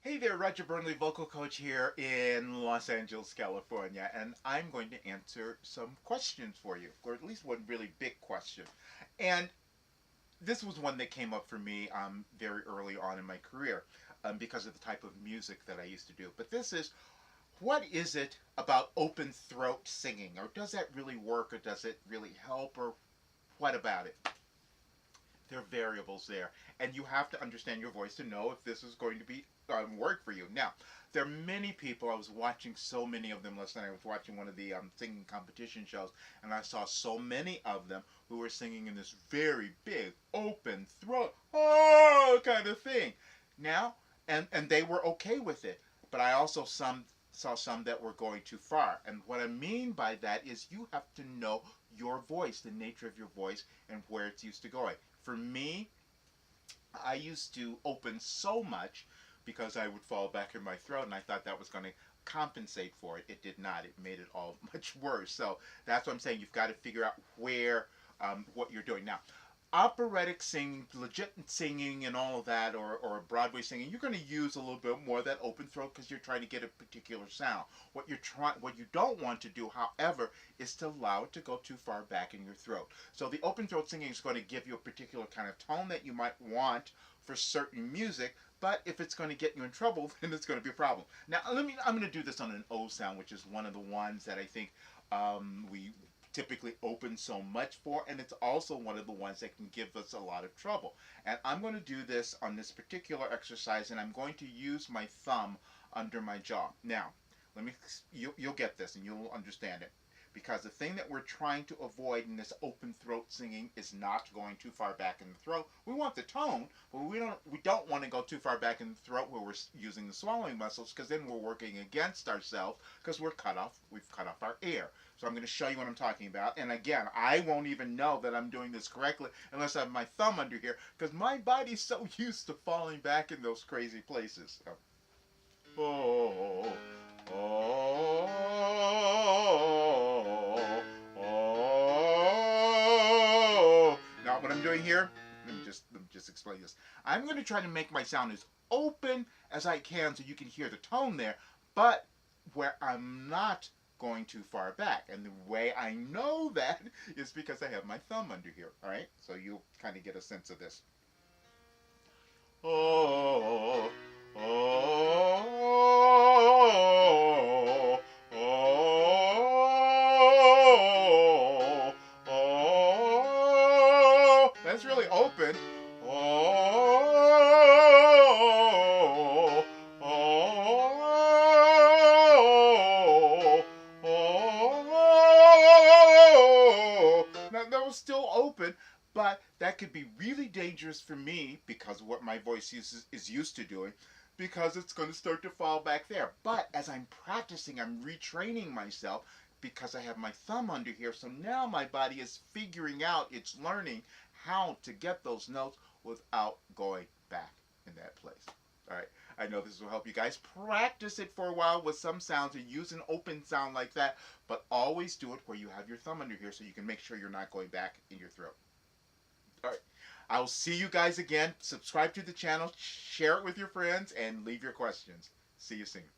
Hey there, Roger Burnley, vocal coach here in Los Angeles, California, and I'm going to answer some questions for you, or at least one really big question. And this was one that came up for me very early on in my career because of the type of music that I used to do. But this is, what is it about open throat singing? Or does that really work, or does it really help, or what about it? There are variables there, and you have to understand your voice to know if this is going to be work for you. Now, there are many people. I was watching so many of them last night. I was watching one of the singing competition shows, and I saw so many of them who were singing in this very big, open throat, oh, kind of thing. Now, and they were okay with it, but I also saw some that were going too far. And what I mean by that is you have to know your voice, the nature of your voice, and where it's used to going. For me, I used to open so much because I would fall back in my throat, and I thought that was going to compensate for it. It did not. It made it all much worse. So that's what I'm saying. You've got to figure out where what you're doing now. Operatic singing, legit singing, and all of that, or Broadway singing, you're going to use a little bit more of that open throat because you're trying to get a particular sound. What you don't want to do, however, is to allow it to go too far back in your throat. So the open throat singing is going to give you a particular kind of tone that you might want for certain music, but if it's going to get you in trouble, then it's going to be a problem. Now, I'm going to do this on an O sound, which is one of the ones that I think we typically open so much for, and it's also one of the ones that can give us a lot of trouble. And I'm going to do this on this particular exercise, and I'm going to use my thumb under my jaw. Now, you'll get this and you'll understand it. Because the thing that we're trying to avoid in this open throat singing is not going too far back in the throat. We want the tone, but we don't want to go too far back in the throat where we're using the swallowing muscles, because then we're working against ourselves because we've cut off our air. So I'm going to show you what I'm talking about. And again, I won't even know that I'm doing this correctly unless I have my thumb under here, because my body's so used to falling back in those crazy places. Oh, oh, oh. Now what I'm doing here, let me just explain this. I'm going to try to make my sound as open as I can so you can hear the tone there, but where I'm not going too far back. And the way I know that is because I have my thumb under here. All right, so you'll kind of get a sense of this. Oh, oh, oh, oh. That's really open. Oh, oh, oh. Now that was still open, but that could be really dangerous for me because of what my voice is used to doing, because it's going to start to fall back there. But as I'm practicing, I'm retraining myself because I have my thumb under here. So now my body is figuring out, it's learning how to get those notes without going back in that place. All right. I know this will help you guys. Practice it for a while with some sounds and use an open sound like that, but always do it where you have your thumb under here so you can make sure you're not going back in your throat. All right. I'll see you guys again. Subscribe to the channel, share it with your friends, and leave your questions. See you soon.